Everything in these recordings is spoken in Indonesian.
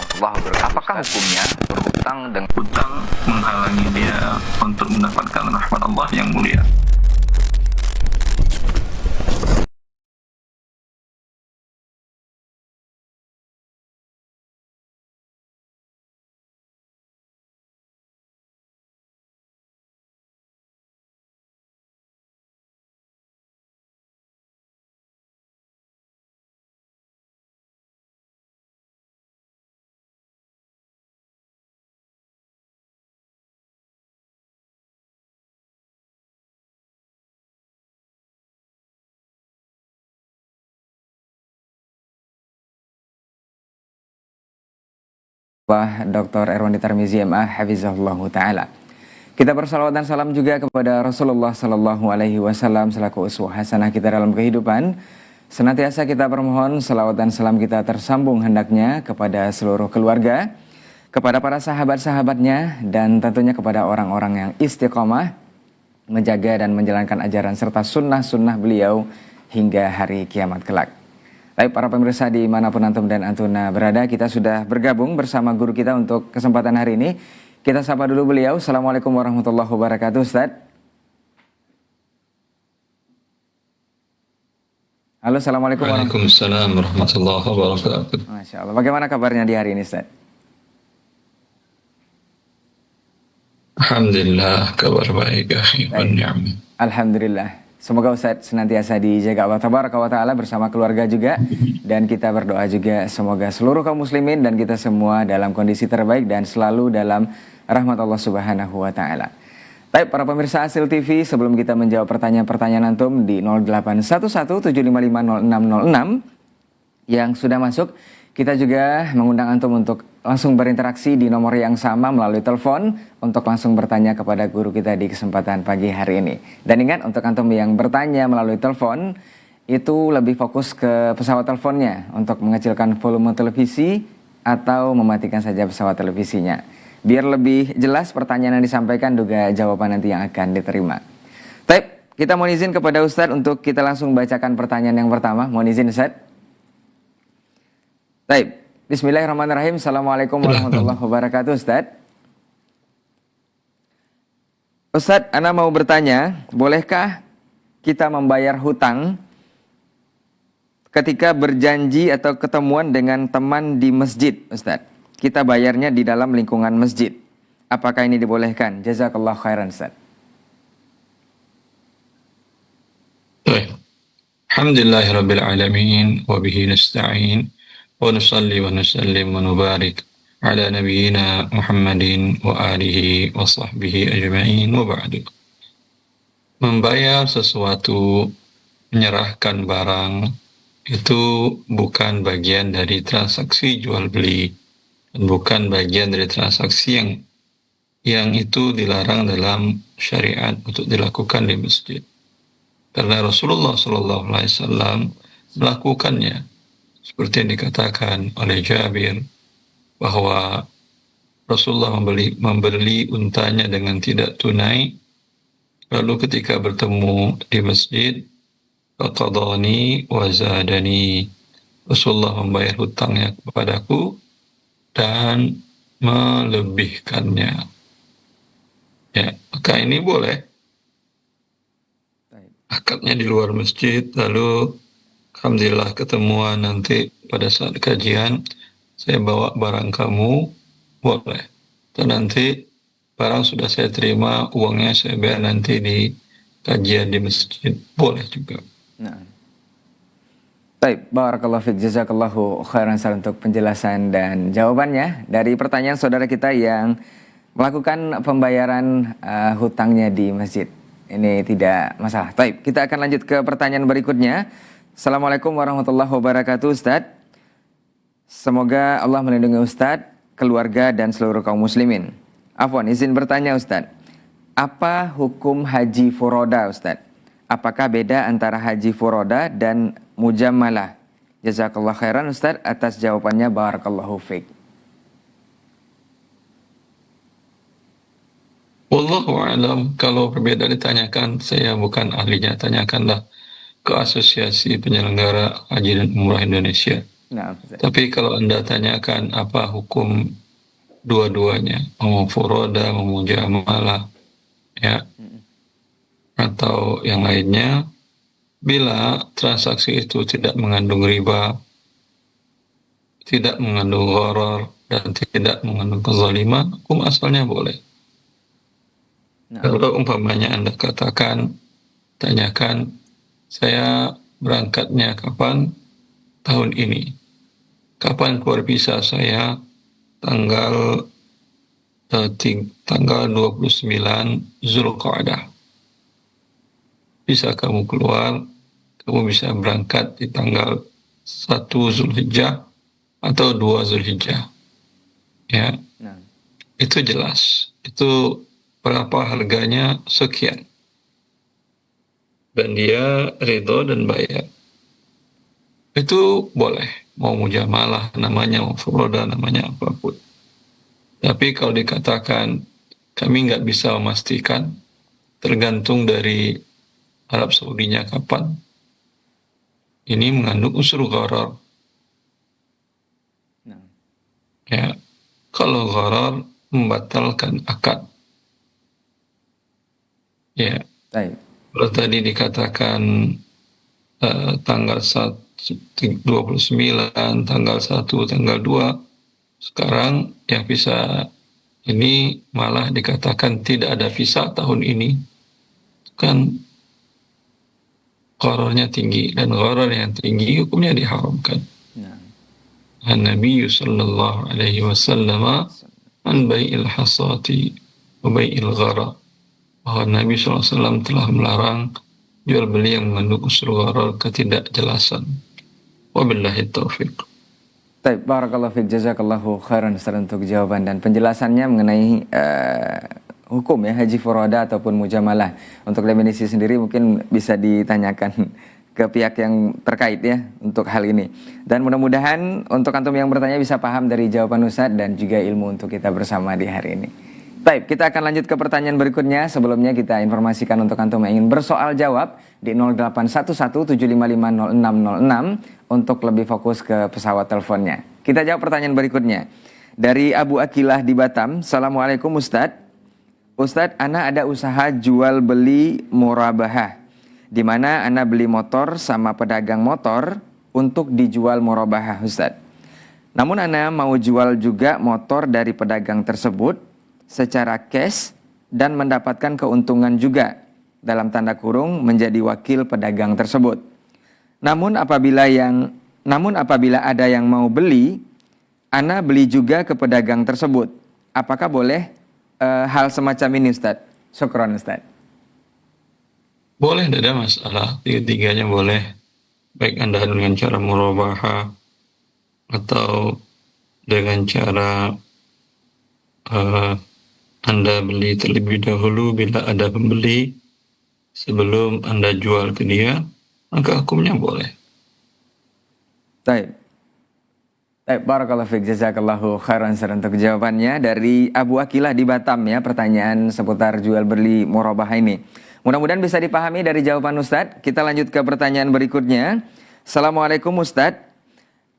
warahmatullahi wabarakatuh. Apakah hukumnya berhutang dengan Hutang menghalangi dia untuk mendapatkan rahmat Allah yang mulia. Dr. Erwandi Tarmizi MA Hafizahullah Ta'ala. Kita bersalawat dan salam juga kepada Rasulullah Sallallahu Alaihi Wasallam selaku uswah hasanah kita dalam kehidupan. Senantiasa kita bermohon salawat dan salam kita tersambung hendaknya kepada seluruh keluarga, kepada para sahabat-sahabatnya, dan tentunya kepada orang-orang yang istiqomah menjaga dan menjalankan ajaran serta sunnah-sunnah beliau hingga hari kiamat kelak. Baik para pemirsa dimanapun antum dan antuna berada, kita sudah bergabung bersama guru kita untuk kesempatan hari ini. Kita sapa dulu beliau. Assalamualaikum warahmatullahi wabarakatuh, Ustaz. Halo, Assalamualaikum Waalaikumsalam warahmatullahi wabarakatuh. Masya Allah. Bagaimana kabarnya di hari ini, Ustaz? Alhamdulillah, kabar baik, akhi. Alhamdulillah. Semoga Ustaz senantiasa dijaga Allah Tabaraka wa Ta'ala bersama keluarga juga. Dan kita berdoa juga semoga seluruh kaum muslimin dan kita semua dalam kondisi terbaik dan selalu dalam rahmat Allah Subhanahu wa Ta'ala. Baik para pemirsa Asil TV, sebelum kita menjawab pertanyaan-pertanyaan antum di 0811-755-0606 yang sudah masuk, kita juga mengundang antum untuk langsung berinteraksi di nomor yang sama melalui telepon untuk langsung bertanya kepada guru kita di kesempatan pagi hari ini. Dan ingat, untuk antum yang bertanya melalui telepon itu lebih fokus ke pesawat teleponnya untuk mengecilkan volume televisi atau mematikan saja pesawat televisinya. Biar lebih jelas pertanyaan yang disampaikan juga jawaban nanti yang akan diterima. Baik, kita mohon izin kepada Ustadz untuk kita langsung bacakan pertanyaan yang pertama. Mohon izin Ustadz. Baik, bismillahirrahmanirrahim. Assalamualaikum warahmatullahi wabarakatuh, Ustadz. Ustadz, ana mau bertanya, bolehkah kita membayar hutang ketika berjanji atau ketemuan dengan teman di masjid, Ustadz? Kita bayarnya di dalam lingkungan masjid. Apakah ini dibolehkan? Jazakallah khairan, Ustadz. Alhamdulillahirabbil alamin wa bihi nasta'in. Wa nusalli wa nusallim wa nubarik ala nabiyyina Muhammadin wa alihi wa sahbihi ajma'in wa ba'du. Membayar sesuatu, menyerahkan barang, itu bukan bagian dari transaksi jual beli, dan bukan bagian dari transaksi yang itu dilarang dalam syariat untuk dilakukan di masjid. Karena Rasulullah SAW melakukannya. Seperti yang dikatakan oleh Jabir, bahwa Rasulullah membeli untanya dengan tidak tunai, lalu ketika bertemu di masjid, faqadani wa zadani, Rasulullah membayar hutangnya kepadaku dan melebihkannya. Ya, maka ini boleh. Akadnya di luar masjid, lalu alhamdulillah ketemuan nanti pada saat kajian, saya bawa barang kamu, boleh. Dan nanti barang sudah saya terima, uangnya saya bayar nanti di kajian di masjid, boleh juga. Nah. Baik, barakallahu fiik, jazakallahu khairan untuk penjelasan dan jawabannya dari pertanyaan saudara kita yang melakukan pembayaran hutangnya di masjid. Ini tidak masalah. Baik, kita akan lanjut ke pertanyaan berikutnya. Assalamualaikum warahmatullahi wabarakatuh, Ustadz. Semoga Allah melindungi Ustadz, keluarga, dan seluruh kaum muslimin. Afwan, izin bertanya Ustadz. Apa hukum haji furoda, Ustadz? Apakah beda antara haji furoda dan mujammalah? Jazakallah khairan Ustadz atas jawabannya, barakallahu fiik. Wallahu a'lam. Kalau perbedaan ditanyakan, saya bukan ahlinya. Tanyakanlah ke Asosiasi Penyelenggara Haji dan Umrah Indonesia. Nah, Ustaz. Tapi kalau Anda tanyakan apa hukum dua-duanya, mau furoda, mau mujamalah, ya, atau yang lainnya, bila transaksi itu tidak mengandung riba, tidak mengandung gharar, dan tidak mengandung kezaliman, hukum asalnya boleh. Nah, Kalau umpamanya Anda katakan, tanyakan, saya berangkatnya kapan? Tahun ini. Kapan keluar visa saya? Tanggal tanggal 29 Zulqa'dah. Bisa kamu keluar, kamu bisa berangkat di tanggal 1 Zulhijjah atau 2 Zulhijjah. Ya, nah, itu jelas. Itu berapa harganya, sekian. Dan dia ridho dan bayar. Itu boleh. Mau mujamalah namanya, mau furoda namanya, apapun. Tapi kalau dikatakan kami nggak bisa memastikan, tergantung dari Arab Saudinya kapan, ini mengandung unsur gharar. nah. Ya, kalau gharar membatalkan akad. Ya, Baik. kalau tadi dikatakan tanggal 29, tanggal 1, tanggal 2, sekarang yang visa ini malah dikatakan tidak ada visa tahun ini. Kan ghararnya tinggi, dan gharar yang tinggi hukumnya diharamkan. Nah, An-Nabi sallallahu alaihi wasallam an bai'il hasati wa bai'il gharar. Bahwa Nabi SAW telah melarang jual beli yang mengandung unsur gharar, ketidakjelasan. Wabillahi taufiq. baik, barakallahu fiik, jazakallahu khairan Ustaz untuk jawaban dan penjelasannya mengenai hukum ya haji furoda ataupun mujamalah. Untuk definisi sendiri mungkin bisa ditanyakan ke pihak yang terkait ya untuk hal ini. Dan mudah-mudahan untuk antum yang bertanya bisa paham dari jawaban Ustaz dan juga ilmu untuk kita bersama di hari ini. Baik, kita akan lanjut ke pertanyaan berikutnya. Sebelumnya kita informasikan untuk antum yang ingin bersoal jawab di 081175500606 untuk lebih fokus ke pesawat teleponnya. Kita jawab pertanyaan berikutnya. Dari Abu Akilah di Batam. Assalamualaikum Ustadz. Ustadz, ana ada usaha jual beli murabahah, di mana ana beli motor sama pedagang motor untuk dijual murabahah Ustadz. Namun ana mau jual juga motor dari pedagang tersebut secara cash dan mendapatkan keuntungan juga, dalam tanda kurung menjadi wakil pedagang tersebut. Namun apabila ada yang mau beli, ana beli juga ke pedagang tersebut. Apakah boleh hal semacam ini Ustaz? Syukron Ustaz. Boleh, tidak ada masalah. Tiga-tiganya boleh. Baik Anda dengan cara murabaha atau dengan cara Anda beli terlebih dahulu bila ada pembeli sebelum Anda jual ke dia, maka hukumnya boleh. Baik. Baik, barakallahu fiik, jazakallahu khairan untuk jawabannya dari Abu Akilah di Batam ya, pertanyaan seputar jual beli murabahah ini. Mudah-mudahan bisa dipahami dari jawaban Ustadz. Kita lanjut ke pertanyaan berikutnya. Assalamualaikum Ustadz.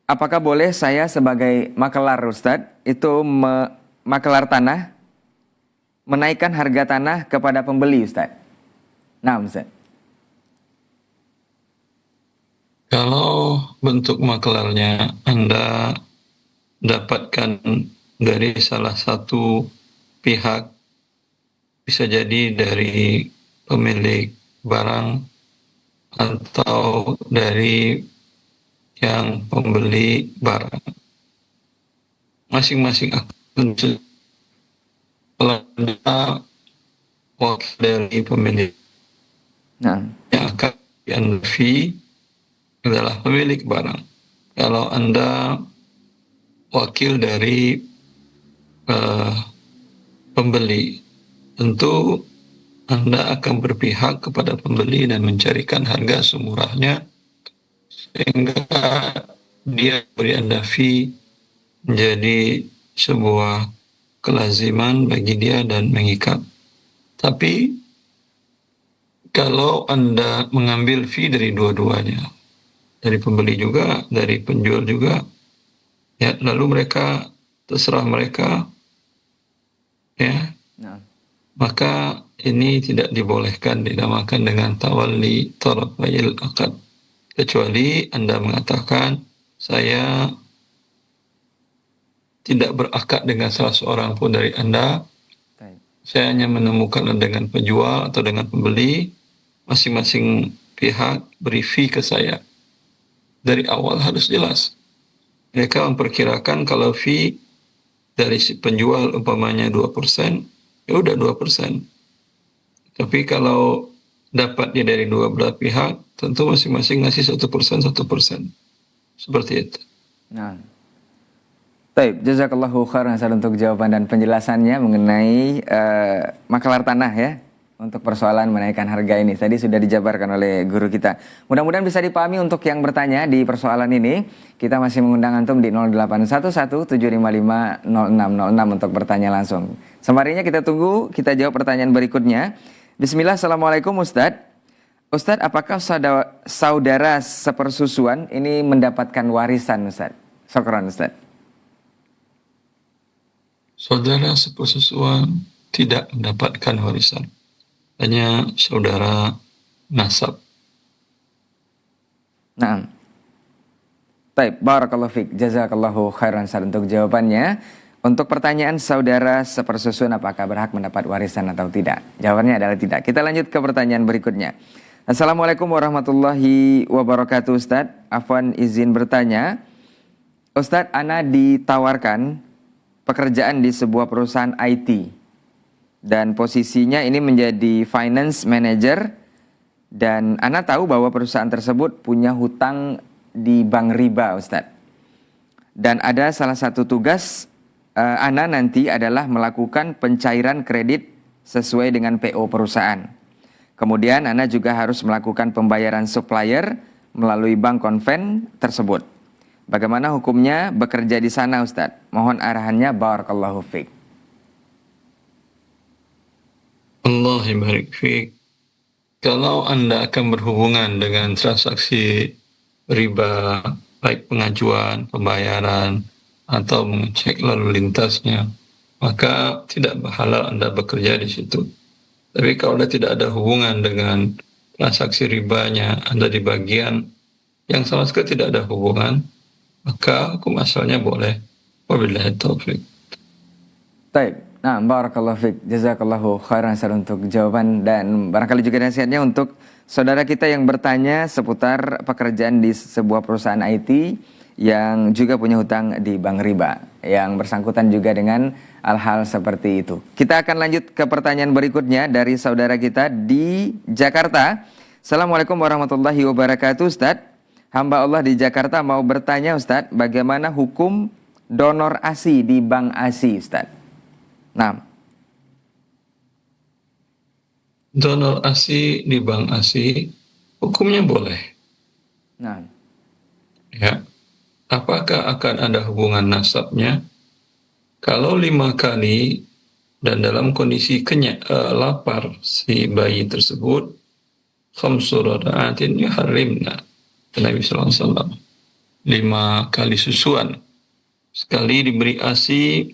Apakah boleh saya sebagai makelar Ustadz itu makelar tanah menaikkan harga tanah kepada pembeli Ustadz? Nah Ustadz. Kalau bentuk makelarnya Anda dapatkan dari salah satu pihak, bisa jadi dari pemilik barang atau dari yang pembeli barang. Masing-masing akan ada wakil dari pemilik. Nah. Yang akan diambil fee adalah pemilik barang. Kalau Anda wakil dari pembeli, tentu Anda akan berpihak kepada pembeli dan mencarikan harga semurahnya sehingga dia beri Anda fee menjadi sebuah kelaziman bagi dia dan mengikat. Tapi kalau Anda mengambil fee dari dua-duanya, dari pembeli juga, dari penjual juga. Ya, lalu mereka terserah mereka, ya, Nah, maka ini tidak dibolehkan dinamakan dengan tawalli tarafayil akad. Kecuali Anda mengatakan, saya tidak berakad dengan salah seorang pun dari Anda, baik. saya hanya menemukan dengan penjual atau dengan pembeli, masing-masing pihak beri fee ke saya. Dari awal harus jelas. Mereka memperkirakan kalau fee dari si penjual umpamanya 2%, ya udah 2%. Tapi kalau dapatnya dari dua belah pihak, tentu masing-masing ngasih 1%, 1%. Seperti itu. Nah, baik, jazakallahu khairan Ustaz untuk jawaban dan penjelasannya mengenai makelar tanah ya untuk persoalan menaikkan harga ini. Tadi sudah dijabarkan oleh guru kita. Mudah-mudahan bisa dipahami untuk yang bertanya di persoalan ini. Kita masih mengundang antum di 0811-755-0606 untuk bertanya langsung. Sembarinya kita tunggu, kita jawab pertanyaan berikutnya. Bismillah, Assalamualaikum Ustadz. Ustadz, apakah saudara sepersusuan ini mendapatkan warisan Ustadz? Syukran Ustadz. Saudara sepersusuan tidak mendapatkan warisan. Hanya saudara nasab. Nah, baik, barakallahu fiik, jazakallahu khairan Ustaz untuk jawabannya. Untuk pertanyaan saudara sepersusuan apakah berhak mendapat warisan atau tidak? Jawabannya adalah tidak. Kita lanjut ke pertanyaan berikutnya. Assalamualaikum warahmatullahi wabarakatuh Ustaz. Afwan izin bertanya. Ustaz, ana ditawarkan pekerjaan di sebuah perusahaan IT. Dan posisinya ini menjadi finance manager. Dan ana tahu bahwa perusahaan tersebut punya hutang di bank riba Ustaz. Dan ada salah satu tugas ana nanti adalah melakukan pencairan kredit sesuai dengan PO perusahaan. Kemudian ana juga harus melakukan pembayaran supplier melalui bank konven tersebut. Bagaimana hukumnya bekerja di sana Ustadz? Mohon arahannya, barakallahu fiik. Allah barik fiik. Kalau Anda akan berhubungan dengan transaksi riba, baik pengajuan, pembayaran, atau mengecek lalu lintasnya, maka tidak halal Anda bekerja di situ. Tapi kalau Anda tidak ada hubungan dengan transaksi ribanya, Anda di bagian yang sama sekali tidak ada hubungan, maka hukum asalnya boleh. Wabillahi taufiq. Baik, nah barakallahu fiik, jazakallahu khairan Ustaz untuk jawaban dan barangkali juga nasihatnya untuk saudara kita yang bertanya seputar pekerjaan di sebuah perusahaan IT yang juga punya hutang di bank riba, yang bersangkutan juga dengan hal-hal seperti itu. Kita akan lanjut ke pertanyaan berikutnya dari saudara kita di Jakarta. Assalamualaikum warahmatullahi wabarakatuh Ustadz. Hamba Allah di Jakarta mau bertanya Ustadz, bagaimana hukum donor ASI di bank ASI Ustadz? Nah, Donor ASI di bank ASI hukumnya boleh. nah, Ya. Apakah akan ada hubungan nasabnya? Kalau 5 kali dan dalam kondisi lapar si bayi tersebut, khamsu rada'atin yuharrimna. Nabi SAW 5 kali susuan, sekali diberi ASI,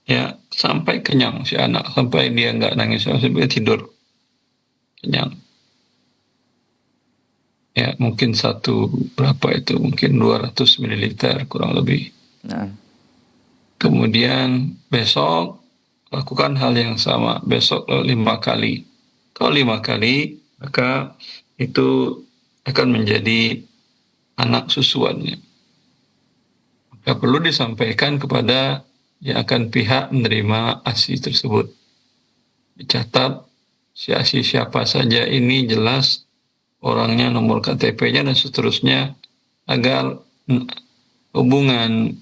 ya sampai kenyang si anak, sampai dia nggak nangis, sampai tidur kenyang. Ya mungkin berapa itu, mungkin 200 ml kurang lebih. nah, Kemudian besok lakukan hal yang sama, besok 5 kali. Kalau 5 kali, maka itu akan menjadi anak susuannya. Maka perlu disampaikan kepada yang akan pihak menerima ASI tersebut. Dicatat si ASI siapa saja ini, jelas orangnya, nomor KTP-nya dan seterusnya, agar hubungan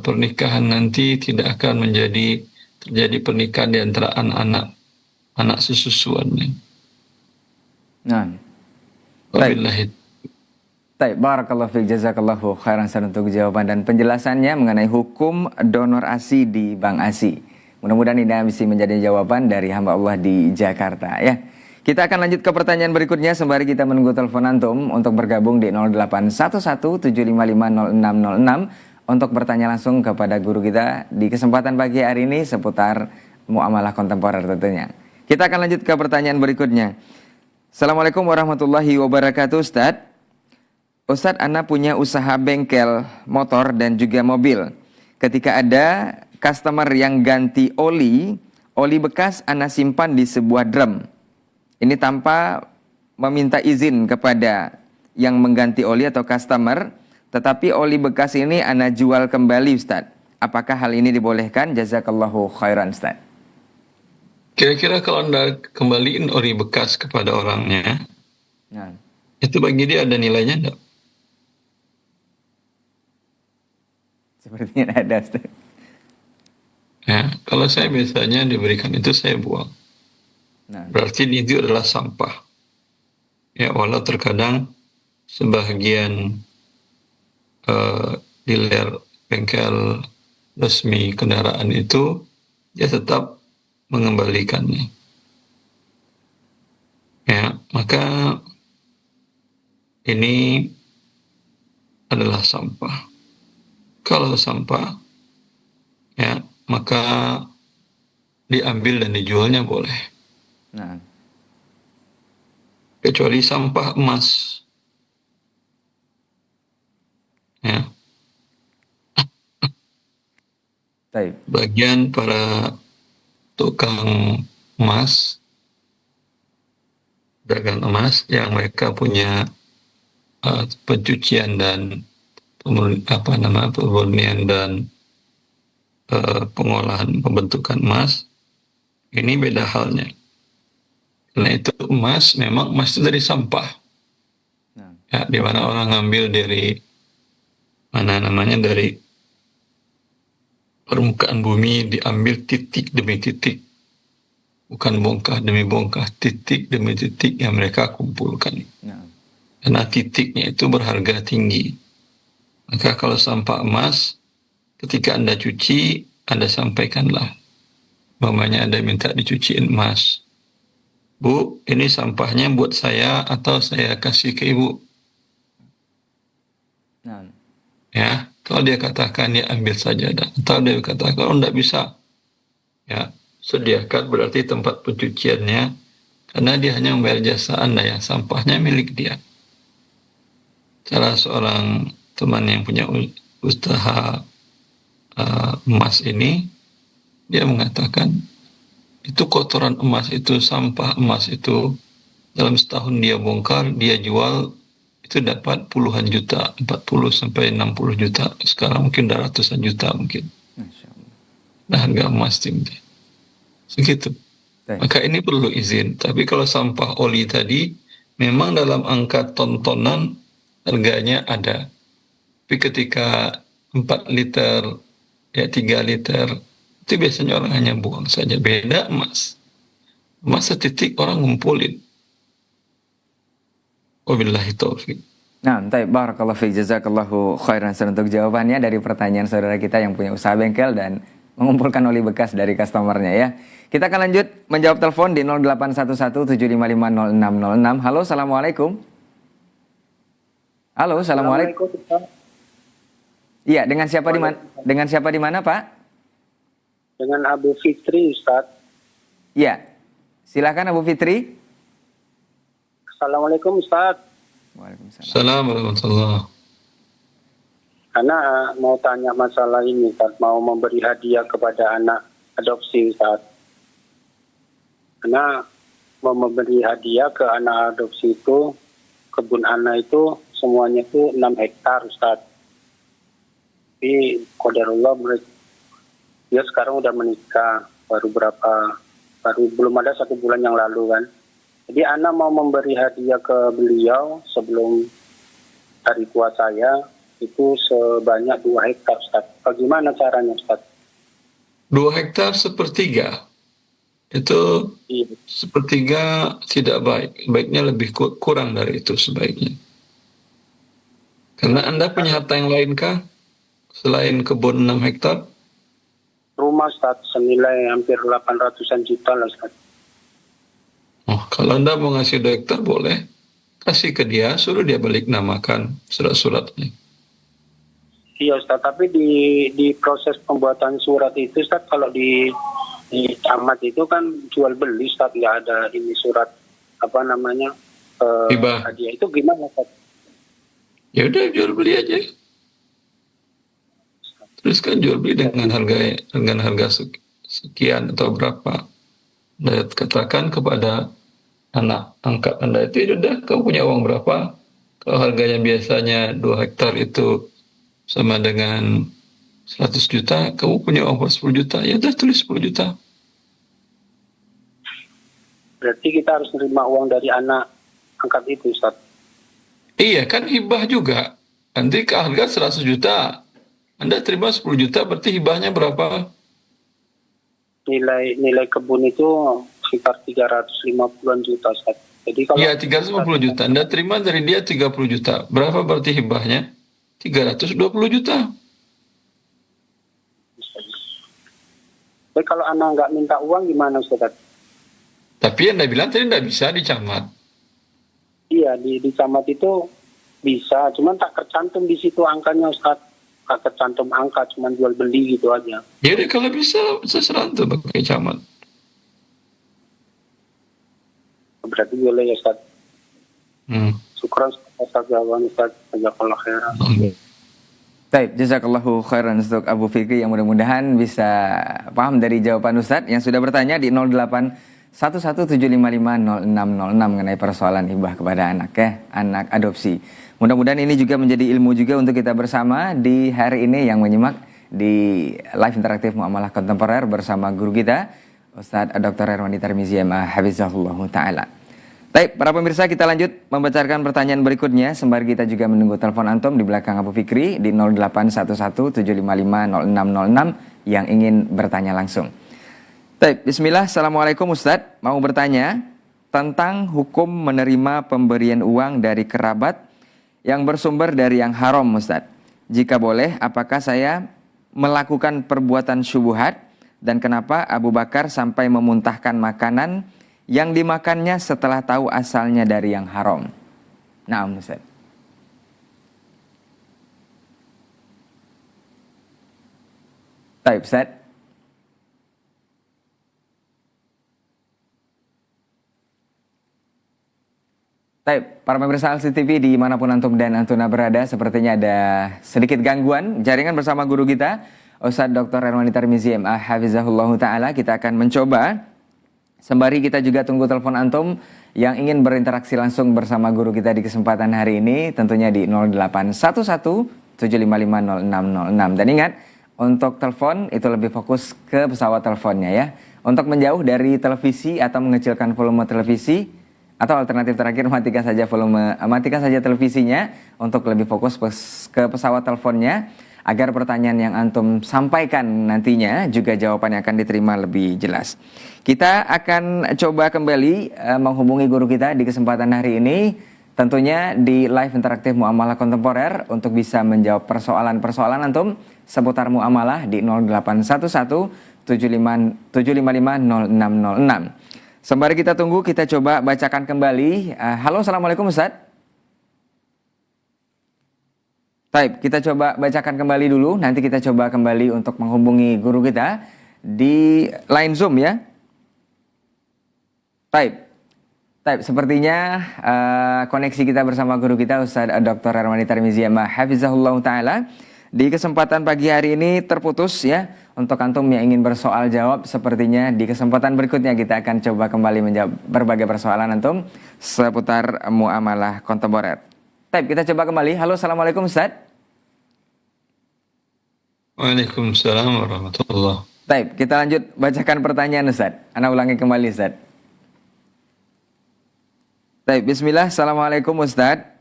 pernikahan nanti tidak akan terjadi pernikahan di antara anak sesusuannya. nah. Wabillahi. Baik, barakallahu fiik, jazakallahu khairan Ustaz untuk jawaban dan penjelasannya mengenai hukum donor ASI di bank ASI. Mudah-mudahan ini bisa menjadi jawaban dari hamba Allah di Jakarta ya. Kita akan lanjut ke pertanyaan berikutnya sembari kita menunggu telepon antum untuk bergabung di 0811-755-0606 untuk bertanya langsung kepada guru kita di kesempatan pagi hari ini seputar muamalah kontemporer tentunya. Kita akan lanjut ke pertanyaan berikutnya. Assalamualaikum warahmatullahi wabarakatuh, Ustadz. Ustadz, Ana punya usaha bengkel motor dan juga mobil. Ketika ada customer yang ganti oli bekas Ana simpan di sebuah drum. Ini tanpa meminta izin kepada yang mengganti oli atau customer, tetapi oli bekas ini Ana jual kembali, Ustadz. Apakah hal ini dibolehkan? Jazakallahu khairan, Ustadz. Kira-kira kalau Anda kembaliin oli bekas kepada orangnya, Nah, itu bagi dia ada nilainya enggak? sepertinya ada, Ustadz. Ya, kalau saya biasanya diberikan itu saya buang. Nah, Berarti itu adalah sampah. Ya, walau terkadang sebagian dealer bengkel resmi kendaraan itu dia tetap mengembalikannya. Ya, maka ini adalah sampah. Kalau sampah, ya, maka diambil dan dijualnya boleh. nah, Kecuali sampah emas. Ya, baik. bagian para tukang emas, dagang emas yang mereka punya pencucian dan pemurnian dan pengolahan pembentukan emas, ini beda halnya. Karena itu emas, memang emas itu dari sampah. Nah, Ya, di mana orang ngambil dari dari permukaan bumi, diambil titik demi titik, bukan bongkah demi bongkah, titik demi titik yang mereka kumpulkan. nah, Karena titiknya itu berharga tinggi. Maka kalau sampah emas, ketika Anda cuci, Anda sampaikanlah. Mamanya Anda minta dicuciin emas. Bu, ini sampahnya buat saya atau saya kasih ke ibu. nah, Ya, kalau dia katakan ya ambil saja, atau dia katakan kalau tidak bisa, ya sediakan berarti tempat pencuciannya, karena dia hanya membayar jasa Anda, yang sampahnya milik dia. Salah seorang teman yang punya usaha emas ini, dia mengatakan itu kotoran emas itu, sampah emas itu, dalam setahun dia bongkar, dia jual, itu dapat puluhan juta, 40 sampai 60 juta. Sekarang mungkin udah ratusan juta mungkin. Masya Allah. Nah, harga emas tinggi. Segitu. Baik. Maka ini perlu izin. Tapi kalau sampah oli tadi, memang dalam angka tontonan harganya ada. Tapi ketika 4 liter, ya 3 liter, itu biasanya orang hanya buang saja. Beda emas. Emas setitik orang ngumpulin. Wabillahi taufik. Nah, baik, barakallahu fiik, jazakallahu khairan untuk jawabannya dari pertanyaan saudara kita yang punya usaha bengkel dan mengumpulkan oli bekas dari customernya ya. Kita akan lanjut menjawab telepon di 0811-755-0606. Halo, assalamualaikum. Halo, assalamualaikum. Iya, dengan siapa di mana? Dengan siapa di mana, Pak? Dengan Abu Fitri, Ustaz. Iya. Silakan Abu Fitri. Assalamualaikum, Ustaz. Waalaikumsalam. Assalamualaikum warahmatullahi. Karena mau tanya masalah ini, Ustaz. Mau memberi hadiah kepada anak adopsi, Ustaz. Karena mau memberi hadiah ke anak adopsi itu, kebun anak itu semuanya itu 6 hektar, Ustaz. Tapi qadarullah dia sekarang udah menikah, baru belum ada 1 bulan yang lalu kan. Jadi Ana mau memberi hadiah ke beliau sebelum hari tua saya itu sebanyak 2 hektar, Ustaz. Bagaimana caranya, Ustaz? 2 hektar sepertiga. Itu Iya. sepertiga tidak baik. Baiknya lebih kurang dari itu sebaiknya. Karena Anda punya harta yang lain kah? Selain kebun 6 hektar? Rumah, Ustaz, senilai hampir 800-an juta lah, Ustaz. Oh, Kalau Anda mau ngasih 2 hektar boleh, kasih ke dia, suruh dia balik namakan surat-suratnya. Iya Ustaz, tapi di proses pembuatan surat itu Ustaz, kalau di camat itu kan jual beli Ustaz, nggak ada ini surat apa namanya Hibah. hadiah, itu gimana Ustaz? Ya udah jual beli aja. Teruskan jual beli dengan harga sekian atau berapa. Dan katakan kepada anak angkat Anda itu, ya udah kamu punya uang berapa? Kalau harganya biasanya 2 hektar itu sama dengan 100 juta, kamu punya uang 10 juta, ya udah tulis 10 juta. Berarti kita harus menerima uang dari anak angkat itu Ustaz. Iya kan hibah juga. Nanti ke harga 100 juta, Anda terima 10 juta, berarti hibahnya berapa? Nilai kebun itu sekitar 350-an juta Ustaz. Jadi kalau Iya 350 juta, Anda terima dari dia 30 juta. Berapa berarti hibahnya? 320 juta. Tapi kalau anak nggak minta uang gimana Ustaz? Tapi Anda bilang tadi tidak bisa di camat. Iya, di camat itu bisa, cuman tak tercantum di situ angkanya Ustaz. Tak tercantum angka, cuman jual beli gitu aja. Ya udah kalau bisa serah tuh pakai camat. Berarti boleh ya Ustaz. Syukran atas jawaban Ustaz. Jazakallah khairan. Baik, jazakallahu khairan untuk Abu Fikri yang mudah-mudahan bisa paham dari jawaban Ustadz yang sudah bertanya di 081175500606 mengenai persoalan hibah kepada anak anak adopsi. Mudah-mudahan ini juga menjadi ilmu juga untuk kita bersama di hari ini yang menyimak di live interaktif Muamalah Kontemporer bersama guru kita Ustadz Dr. Erwandi Tarmizi MA Hafizahullah Ta'ala. Baik, para pemirsa, kita lanjut membacakan pertanyaan berikutnya sembari kita juga menunggu telepon antum di belakang Abu Fikri di 081175500606 yang ingin bertanya langsung. Baik, bismillah. Assalamualaikum Ustadz, mau bertanya tentang hukum menerima pemberian uang dari kerabat yang bersumber dari yang haram Ustadz. Jika boleh, apakah saya melakukan perbuatan syubhat dan kenapa Abu Bakar sampai memuntahkan makanan yang dimakannya setelah tahu asalnya dari yang haram? Naam Ustaz. Baik Ustaz. Baik, para pemirsa LCTV dimanapun antum dan antuna berada, sepertinya ada sedikit gangguan jaringan bersama guru kita Ustadz Dr. Erwandi Tarmizi MA Hafizahullah Ta'ala. Kita akan mencoba sembari kita juga tunggu telepon antum yang ingin berinteraksi langsung bersama guru kita di kesempatan hari ini, tentunya di 081175500606. Dan ingat, untuk telepon itu lebih fokus ke pesawat teleponnya ya. Untuk menjauh dari televisi atau mengecilkan volume televisi, atau alternatif terakhir matikan saja televisinya untuk lebih fokus ke pesawat teleponnya agar pertanyaan yang antum sampaikan nantinya juga jawabannya akan diterima lebih jelas. Kita akan coba kembali menghubungi guru kita di kesempatan hari ini, tentunya di live interaktif Muamalah Kontemporer untuk bisa menjawab persoalan-persoalan antum seputar muamalah di 081175500606. Sembari kita tunggu, kita coba bacakan kembali. Halo, assalamualaikum Ustaz. Baik, kita coba bacakan kembali dulu. Nanti kita coba kembali untuk menghubungi guru kita di line Zoom ya. Baik, sepertinya koneksi kita bersama guru kita Ustaz Dr. Erwandi Tarmizi MA Hafizahullah Ta'ala di kesempatan pagi hari ini terputus ya. Untuk antum yang ingin bersoal jawab, sepertinya di kesempatan berikutnya kita akan coba kembali menjawab berbagai persoalan antum seputar muamalah kontemporer. Baik, kita coba kembali. Halo, assalamualaikum Ustaz. Waalaikumsalam warahmatullahi. Baik, kita lanjut bacakan pertanyaan Ustaz. Ana ulangi kembali Ustaz. Baik, bismillah. Assalamualaikum Ustaz.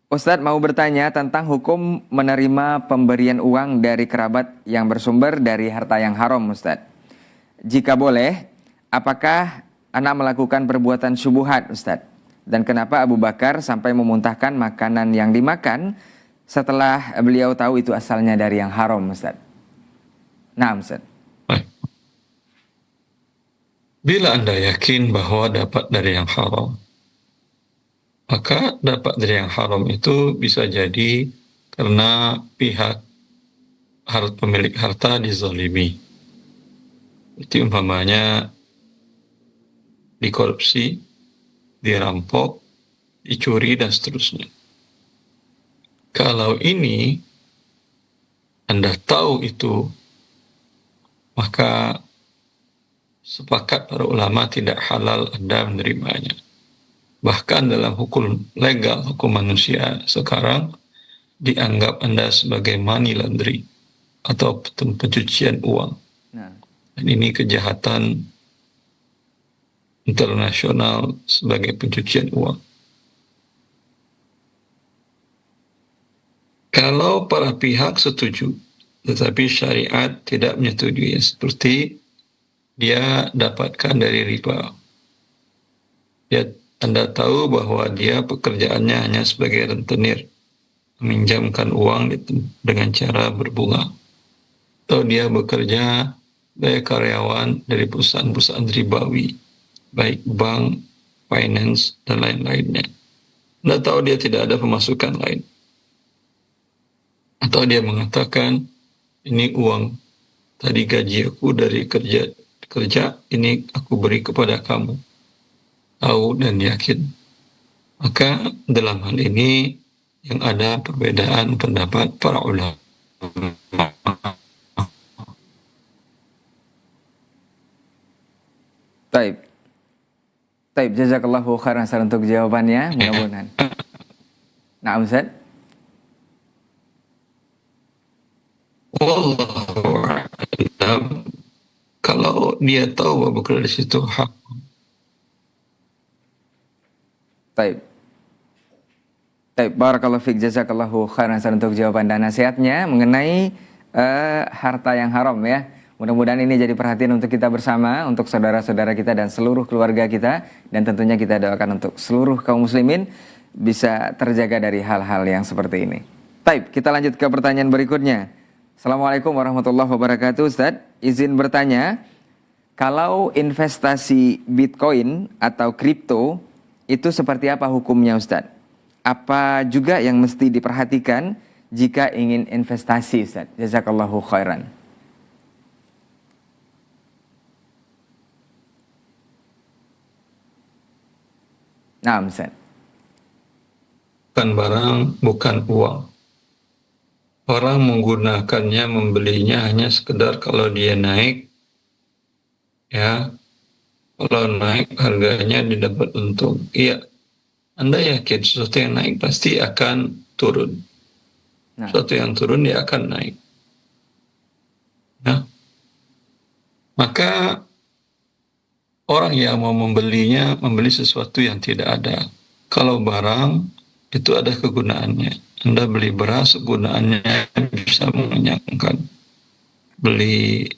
Ustadz mau bertanya tentang hukum menerima pemberian uang dari kerabat yang bersumber dari harta yang haram Ustadz. Jika boleh, apakah anak melakukan perbuatan syubhat Ustadz? Dan kenapa Abu Bakar sampai memuntahkan makanan yang dimakan setelah beliau tahu itu asalnya dari yang haram Ustadz? Nah Ustadz. Bila Anda yakin bahwa dapat dari yang haram, maka dapat dari yang haram itu bisa jadi karena pihak pemilik harta dizalimi. Itu umpamanya dikorupsi, dirampok, dicuri, dan seterusnya. Kalau ini Anda tahu itu, maka sepakat para ulama tidak halal Anda menerimanya. Bahkan dalam hukum legal, hukum manusia sekarang, dianggap Anda sebagai money laundry atau pencucian uang. Nah, Dan ini kejahatan internasional sebagai pencucian uang. Kalau para pihak setuju, tetapi syariat tidak menyetujui, seperti dia dapatkan dari riba. Anda tahu bahwa dia pekerjaannya hanya sebagai rentenir, meminjamkan uang dengan cara berbunga. Atau dia bekerja sebagai karyawan dari perusahaan-perusahaan ribawi, baik bank, finance, dan lain-lainnya. Anda tahu dia tidak ada pemasukan lain. Atau dia mengatakan, ini uang tadi gaji aku dari kerja ini aku beri kepada kamu. Tahu dan yakin. Maka dalam hal ini yang ada perbedaan pendapat para ulama. Taib. Taib, jazakallahu khairan untuk jawabannya, mudah-mudahan. Nah, Ustaz. Wallahu a'lam. Kalau dia tahu bahwa bekerja di situ hak. Taib. Taib, barakallahu fiik, jazakallahu khairan untuk jawaban dan nasihatnya mengenai harta yang haram ya. Mudah-mudahan ini jadi perhatian untuk kita bersama, untuk saudara-saudara kita dan seluruh keluarga kita, dan tentunya kita doakan untuk seluruh kaum muslimin bisa terjaga dari hal-hal yang seperti ini. Taib, kita lanjut ke pertanyaan berikutnya. Assalamualaikum warahmatullahi wabarakatuh. Ustaz, izin bertanya, kalau investasi Bitcoin atau kripto itu seperti apa hukumnya, Ustaz? Apa juga yang mesti diperhatikan jika ingin investasi, Ustaz? Jazakallahu khairan. Nah, Ustaz. Bukan barang, bukan uang. Orang menggunakannya, membelinya hanya sekedar kalau dia naik, ya, kalau naik harganya didapat untung. Iya, Anda yakin sesuatu yang naik pasti akan turun. Nah. Sesuatu yang turun dia akan naik. Nah, maka orang yang mau membelinya, membeli sesuatu yang tidak ada. Kalau barang, itu ada kegunaannya. Anda beli beras, kegunaannya bisa mengenyangkan. Beli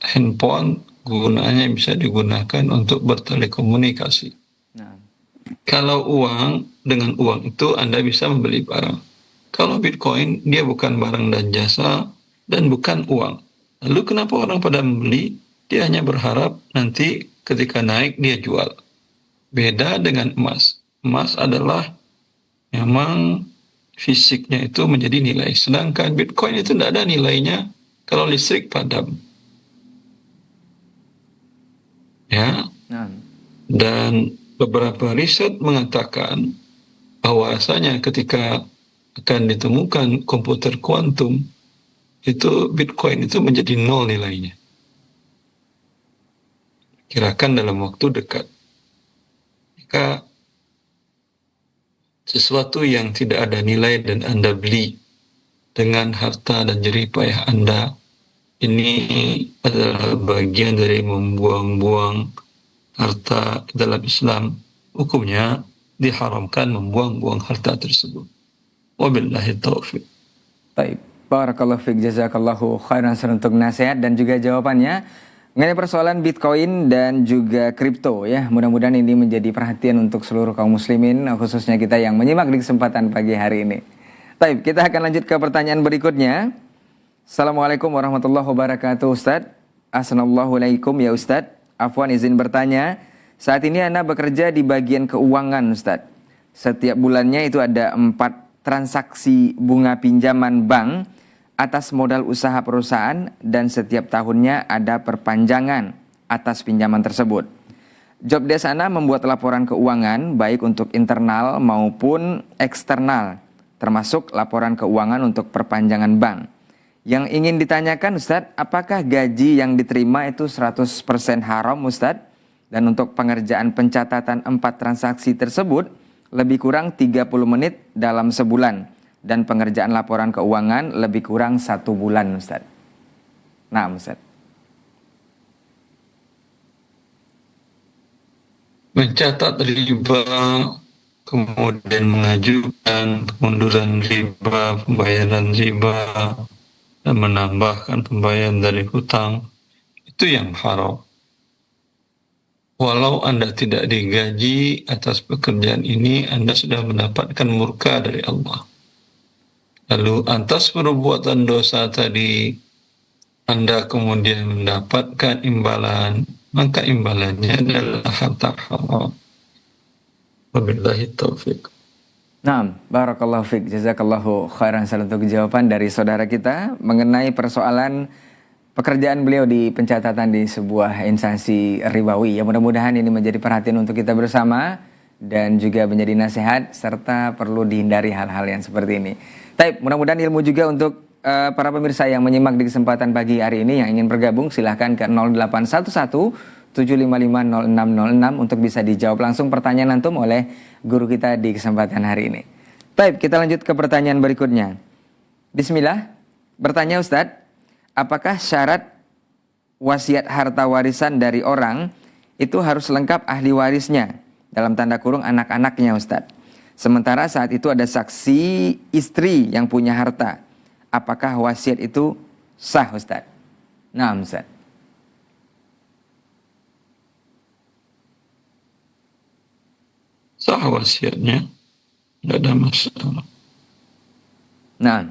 handphone, kegunaannya bisa digunakan untuk bertelekomunikasi. Nah. Kalau uang, dengan uang itu Anda bisa membeli barang. Kalau Bitcoin, dia bukan barang dan jasa, dan bukan uang. Lalu kenapa orang pada membeli? Dia hanya berharap nanti ketika naik dia jual. Beda dengan emas. Emas adalah memang fisiknya itu menjadi nilai. Sedangkan Bitcoin itu tidak ada nilainya kalau listrik padam. Ya. Dan beberapa riset mengatakan bahwasanya ketika akan ditemukan komputer kuantum, itu Bitcoin itu menjadi nol nilainya. Kirakan dalam waktu dekat. Maka sesuatu yang tidak ada nilai dan Anda beli dengan harta dan jerih payah Anda, ini adalah bagian dari membuang-buang harta dalam Islam. Hukumnya diharamkan membuang-buang harta tersebut. Wabillahi taufiq. Baik, barakallahu fiik, jazakallahu khairan untuk nasihat dan juga jawabannya mengenai persoalan Bitcoin dan juga kripto ya. Mudah-mudahan ini menjadi perhatian untuk seluruh kaum muslimin, khususnya kita yang menyimak di kesempatan pagi hari ini. Baik, kita akan lanjut ke pertanyaan berikutnya. Assalamualaikum warahmatullahi wabarakatuh, Ustaz. Assalamualaikum ya Ustadz. Afwan izin bertanya. Saat ini Ana bekerja di bagian keuangan Ustadz. Setiap bulannya itu ada 4 transaksi bunga pinjaman bank atas modal usaha perusahaan dan setiap tahunnya ada perpanjangan atas pinjaman tersebut. Jobdesk Ana membuat laporan keuangan baik untuk internal maupun eksternal, termasuk laporan keuangan untuk perpanjangan bank. Yang ingin ditanyakan Ustadz, apakah gaji yang diterima itu 100% haram Ustadz? Dan untuk pengerjaan pencatatan 4 transaksi tersebut lebih kurang 30 menit dalam sebulan. Dan pengerjaan laporan keuangan lebih kurang 1 bulan Ustadz. Nah Ustadz. Mencatat riba, kemudian mengajukan pengunduran riba, pembayaran riba, dan menambahkan pembayaran dari hutang, itu yang haram. Walau Anda tidak digaji atas pekerjaan ini, Anda sudah mendapatkan murka dari Allah. Lalu atas perbuatan dosa tadi, Anda kemudian mendapatkan imbalan, maka imbalannya adalah harta haram. Wabillahi taufiq. Nah, barakallahu fiik, jazakallahu khairan untuk jawaban dari saudara kita mengenai persoalan pekerjaan beliau di pencatatan di sebuah instansi ribawi. Ya mudah-mudahan ini menjadi perhatian untuk kita bersama dan juga menjadi nasihat serta perlu dihindari hal-hal yang seperti ini. Baik, mudah-mudahan ilmu juga untuk para pemirsa yang menyimak di kesempatan pagi hari ini yang ingin bergabung silahkan ke 0811 7550606 untuk bisa dijawab langsung pertanyaan antum oleh guru kita di kesempatan hari ini. Baik, kita lanjut ke pertanyaan berikutnya. Bismillah, bertanya Ustadz, apakah syarat wasiat harta warisan dari orang itu harus lengkap ahli warisnya, dalam tanda kurung anak-anaknya Ustadz? Sementara saat itu ada saksi istri yang punya harta. Apakah wasiat itu sah Ustadz? Nah Ustadz. Sah wasiatnya, tidak ada masalah. Nah,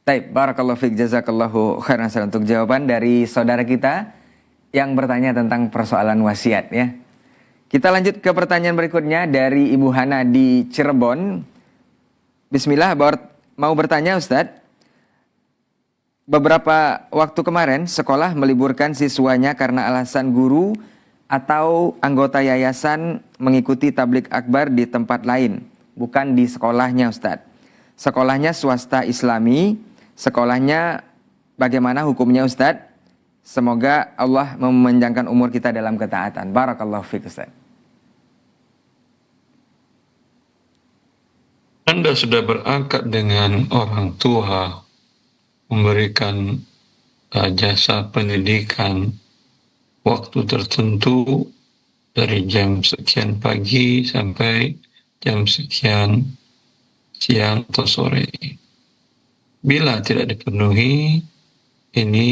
baik, barakallahu fiik, jazakallahu khairan untuk jawaban dari saudara kita yang bertanya tentang persoalan wasiat ya. Kita lanjut ke pertanyaan berikutnya dari Ibu Hana di Cirebon. Bismillah, mau bertanya Ustadz. Beberapa waktu kemarin sekolah meliburkan siswanya karena alasan guru atau anggota yayasan mengikuti tablik akbar di tempat lain, bukan di sekolahnya Ustadz. Sekolahnya swasta islami, sekolahnya bagaimana hukumnya Ustadz? Semoga Allah memanjangkan umur kita dalam ketaatan. Barakallahu fiik Ustadz. Anda sudah berakad dengan orang tua, memberikan jasa pendidikan, waktu tertentu dari jam sekian pagi sampai jam sekian siang atau sore. Bila tidak dipenuhi, ini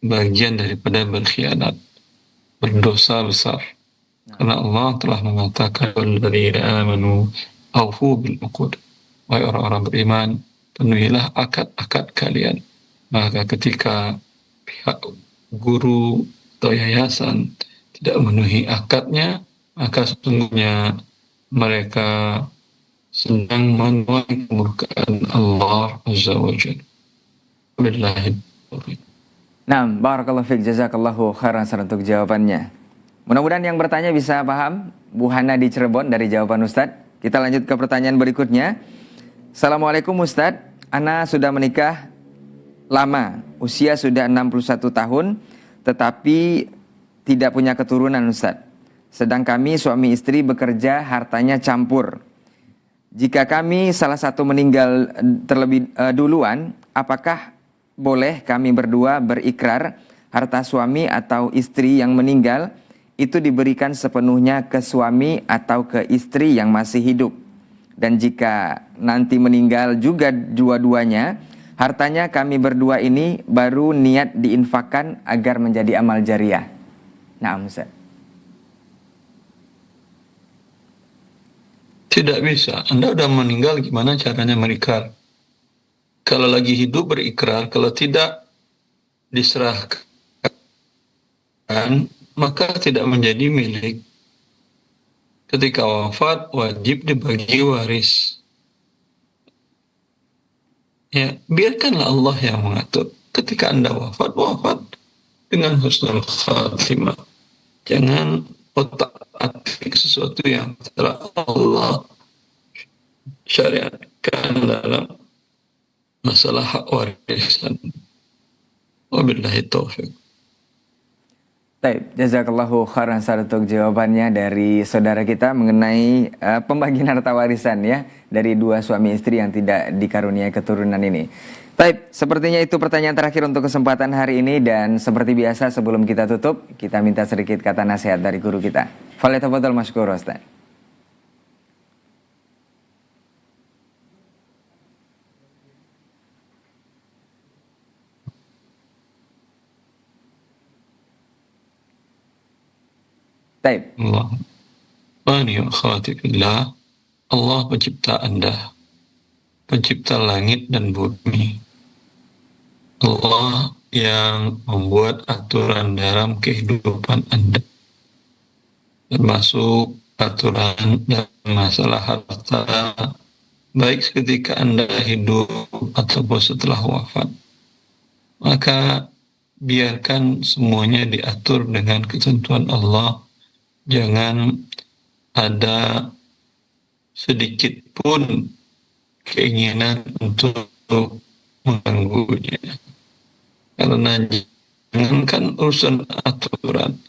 bagian daripada berkhianat, berdosa besar. Karena Allah telah mengatakan, "Walladzina amanu aufu bil uqud." Wahai orang-orang beriman, penuhilah akad-akad kalian. Maka ketika pihak guru atau yayasan tidak memenuhi akadnya, maka sesungguhnya mereka sedang menuai kemurkaan Allah Azza wa Jalla. Wabillahi taufiq. Nah, barakallahu fiik, jazakallahu khairan untuk jawabannya. Mudah-mudahan yang bertanya bisa paham. Bu Hana di Cirebon dari jawaban Ustadz. Kita lanjut ke pertanyaan berikutnya. Assalamualaikum Ustadz, Ana sudah menikah lama, usia sudah 61 tahun, tetapi tidak punya keturunan Ustadz. Sedang kami suami istri bekerja, hartanya campur. Jika kami salah satu meninggal terlebih duluan, apakah boleh kami berdua berikrar harta suami atau istri yang meninggal itu diberikan sepenuhnya ke suami atau ke istri yang masih hidup? Dan jika nanti meninggal juga dua-duanya, hartanya kami berdua ini baru niat diinfakkan agar menjadi amal jariah. Nah, Ustaz. Tidak bisa. Anda sudah meninggal, gimana caranya berikrar? Kalau lagi hidup berikrar, kalau tidak diserahkan, maka tidak menjadi milik. Ketika wafat, wajib dibagi waris. Ya, biarkanlah Allah yang mengatur. Ketika Anda wafat, wafat dengan husnul khatimah. Jangan otak-atik sesuatu yang telah Allah syariatkan dalam masalah hak warisan. Wabillahi taufiq. Baik, jazakallahu khairan Ustaz untuk jawabannya dari saudara kita mengenai pembagian harta warisan ya dari dua suami istri yang tidak dikaruniai keturunan ini. Baik, sepertinya itu pertanyaan terakhir untuk kesempatan hari ini dan seperti biasa sebelum kita tutup, kita minta sedikit kata nasihat dari guru kita. Falyatafadhal masykur Ustaz. Baik. Allah. Bani akhwati fillah, Allah pencipta Anda, pencipta langit dan bumi. Allah yang membuat aturan dalam kehidupan Anda, termasuk aturan dalam masalah harta, baik ketika Anda hidup ataupun setelah wafat. Maka biarkan semuanya diatur dengan ketentuan Allah. Jangan ada sedikit pun keinginan untuk mengganggunya. Karena jangankan urusan aturan,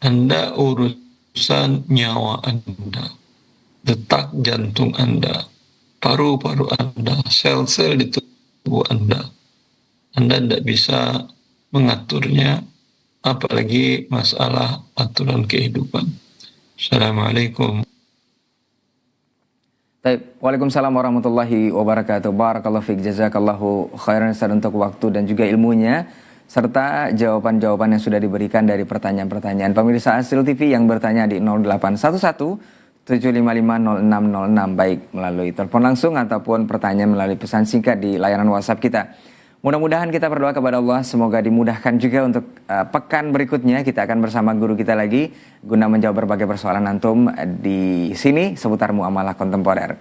Anda urusan nyawa Anda, detak jantung Anda, paru-paru Anda, sel-sel di tubuh Anda tidak bisa mengaturnya, apalagi masalah aturan kehidupan. Assalamualaikum. Waalaikumsalam warahmatullahi wabarakatuh. Barakallahu fiik, jazakallahu khairan Ustaz untuk waktu dan juga ilmunya serta jawaban-jawaban yang sudah diberikan dari pertanyaan-pertanyaan pemirsa Asri TV yang bertanya di 0811 7550606 baik melalui telepon langsung ataupun pertanyaan melalui pesan singkat di layanan WhatsApp kita. Mudah-mudahan kita berdoa kepada Allah semoga dimudahkan juga untuk pekan berikutnya kita akan bersama guru kita lagi guna menjawab berbagai persoalan antum di sini seputar muamalah kontemporer.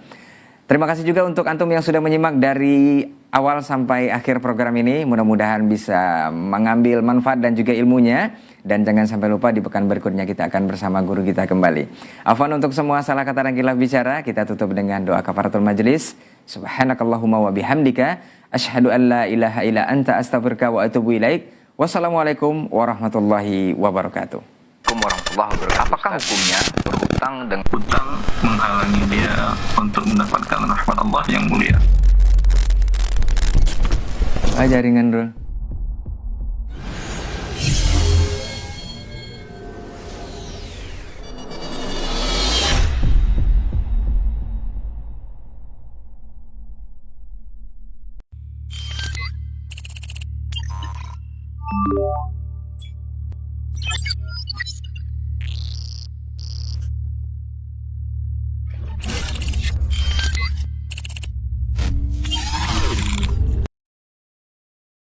Terima kasih juga untuk antum yang sudah menyimak dari awal sampai akhir program ini. Mudah-mudahan bisa mengambil manfaat dan juga ilmunya. Dan jangan sampai lupa di pekan berikutnya kita akan bersama guru kita kembali. Afwan untuk semua salah kata dan khilaf bicara. Kita tutup dengan doa kafaratul majelis. Subhanakallahumma wa bihamdika. Asyhadu an la ilaha illa anta astaghfiruka wa atubu ilaik. Wassalamualaikum warahmatullahi wabarakatuh. Warahmatullahi wabarakatuh. Apakah hukumnya berhutang dengan Hutang menghalangi dia untuk mendapatkan rahmat Allah yang mulia. Jaringan dulu.